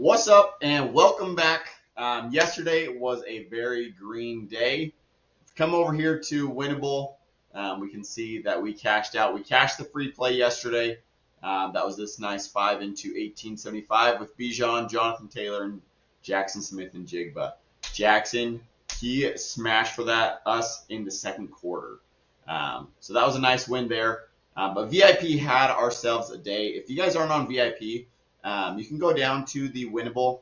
What's up and welcome back. Yesterday was a very green day. Come over here to Winible. We can see that we cashed out. We cashed the free play yesterday. That was this nice 5 into 1875 with Bijan, Jonathan Taylor, and Jackson Smith and Jigba. Jackson, he smashed for us in the second quarter. So that was a nice win there. But VIP had ourselves a day. If you guys aren't on VIP, you can go down to the Winible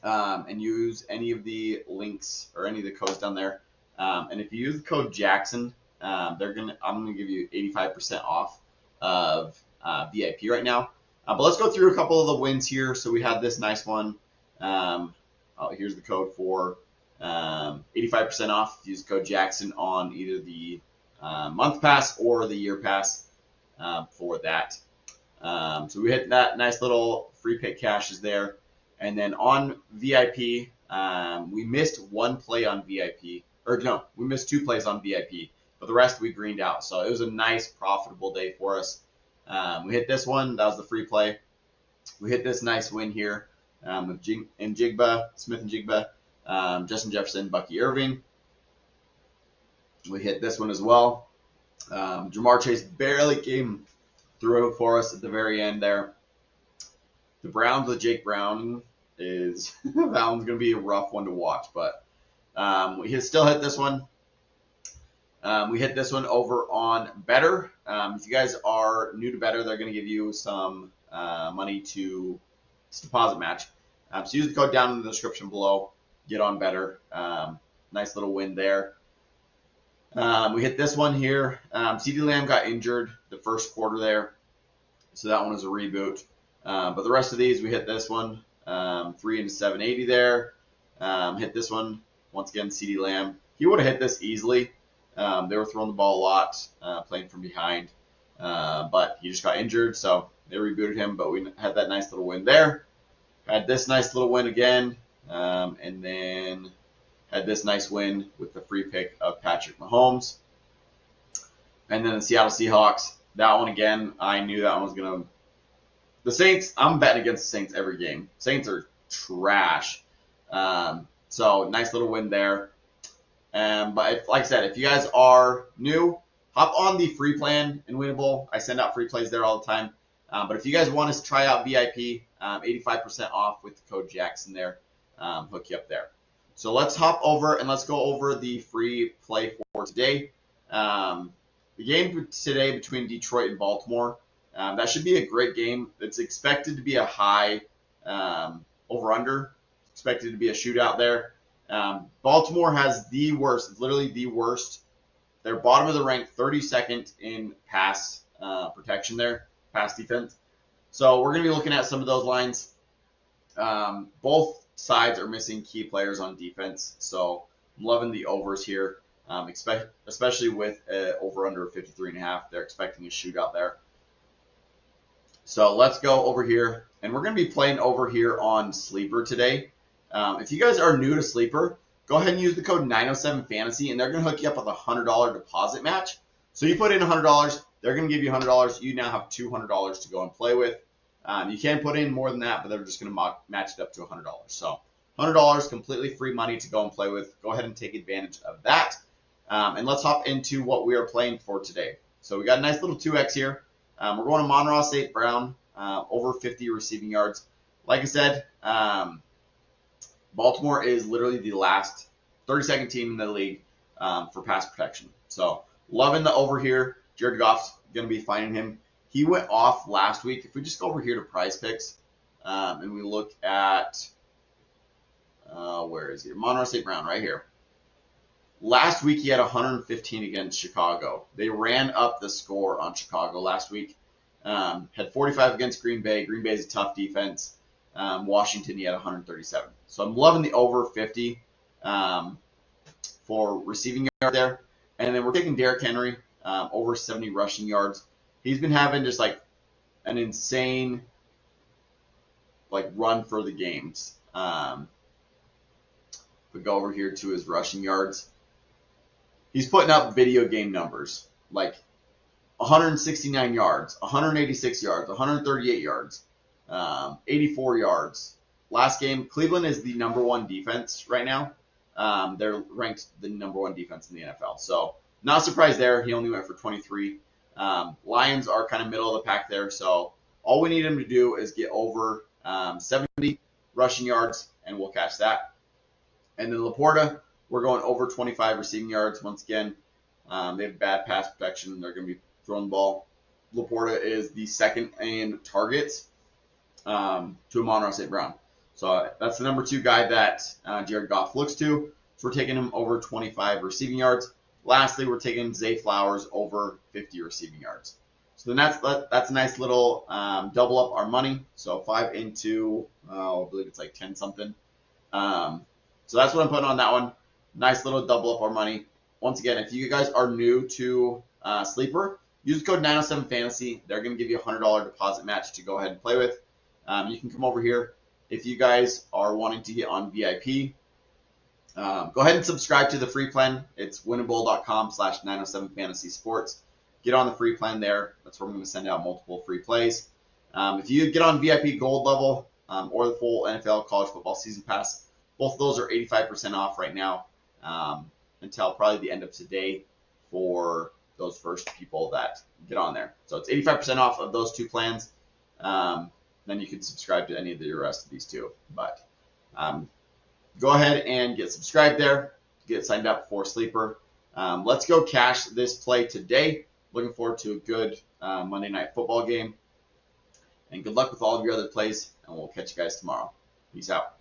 and use any of the links or any of the codes down there. And if you use the code Jackson, I'm gonna give you 85% off of VIP right now. But let's go through a couple of the wins here. So we had this nice one. Here's the code for 85% off. Use code Jackson on either the month pass or the year pass for that. So we hit that nice little free pick cashes there. And then on VIP, we missed one play on VIP. We missed 2 plays on VIP, but the rest we greened out. So it was a nice, profitable day for us. We hit this one. That was the free play. We hit this nice win here with Smith and Jigba, Justin Jefferson, Bucky Irving. We hit this one as well. Jamar Chase barely came through it for us at the very end there. The Browns with Jake Browning that one's going to be a rough one to watch, but we still hit this one. We hit this one over on BETR. If you guys are new to BETR, they're going to give you some money to deposit match. So use the code down in the description below. Get on BETR. Nice little win there. We hit this one here. CeeDee Lamb got injured the first quarter there, so that one was a reboot. But the rest of these, we hit this one, 3 into 780 there. Hit this one, once again, CeeDee Lamb. He would have hit this easily. They were throwing the ball a lot, playing from behind. But he just got injured, so they rebooted him. But we had that nice little win there. Had this nice little win again, and then had this nice win with the free pick of Patrick Mahomes. And then the Seattle Seahawks, that one again, I knew that one was going to... The Saints, I'm betting against the Saints every game. Saints are trash. So nice little win there. But like I said, if you guys are new, hop on the free plan in Winible. I send out free plays there all the time. But if you guys want to try out VIP, 85% off with the code Jackson there. Hook you up there. So let's hop over and let's go over the free play for today. The game today between Detroit and Baltimore, that should be a great game. It's expected to be a high over-under. Expected to be a shootout there. Baltimore has the worst. It's literally the worst. They're bottom of the rank, 32nd in pass protection there, pass defense. So we're going to be looking at some of those lines. Both sides are missing key players on defense, so I'm loving the overs here, especially with over under 53.5. They're expecting a shootout there. So let's go over here, and we're going to be playing over here on Sleeper today. If you guys are new to Sleeper, go ahead and use the code 907fantasy, and they're going to hook you up with a $100 deposit match. So you put in $100, they're going to give you $100. You now have $200 to go and play with. You can put in more than that, but they're just going to match it up to $100. So $100, completely free money to go and play with. Go ahead and take advantage of that. And let's hop into what we are playing for today. So we got a nice little 2X here. We're going to Monroe St. Brown, over 50 receiving yards. Like I said, Baltimore is literally the last 32nd team in the league for pass protection. So loving the over here. Jared Goff's going to be finding him. He went off last week. If we just go over here to PrizePicks and we look at, where is he? Monroe St. Brown right here. Last week he had 115 against Chicago. They ran up the score on Chicago last week. Had 45 against Green Bay. Green Bay is a tough defense. Washington, he had 137. So I'm loving the over 50 for receiving yard there. And then we're taking Derrick Henry, over 70 rushing yards. He's been having just like an insane run for the games. We go over here to his rushing yards. He's putting up video game numbers like 169 yards, 186 yards, 138 yards, 84 yards, last game, Cleveland is the #1 defense right now. They're ranked the #1 defense in the NFL. So not surprised there. He only went for 23. Lions are kind of middle of the pack there. So all we need him to do is get over 70 rushing yards, and we'll catch that. And then Laporta, we're going over 25 receiving yards. Once again, they have bad pass protection. They're going to be throwing the ball. Laporta is the second in targets to Amon-Ra St. Brown. So that's the #2 guy that Jared Goff looks to. So we're taking him over 25 receiving yards. Lastly, we're taking Zay Flowers over 50 receiving yards. So then that's a nice little double up our money. So 5 into, I believe it's like 10 something. So that's what I'm putting on that one. Nice little double up our money. Once again, if you guys are new to Sleeper, use code 907fantasy. They're going to give you a $100 deposit match to go ahead and play with. You can come over here. If you guys are wanting to get on VIP, go ahead and subscribe to the free plan. It's winnable.com/907fantasysports. Get on the free plan there. That's where I'm going to send out multiple free plays. If you get on VIP Gold level or the full NFL College Football Season Pass, both of those are 85% off right now until probably the end of today for those first people that get on there. So it's 85% off of those 2 plans. Then you can subscribe to any of the rest of these 2. But go ahead and get subscribed there. Get signed up for Sleeper. Let's go cash this play today. Looking forward to a good Monday Night Football game. And good luck with all of your other plays, and we'll catch you guys tomorrow. Peace out.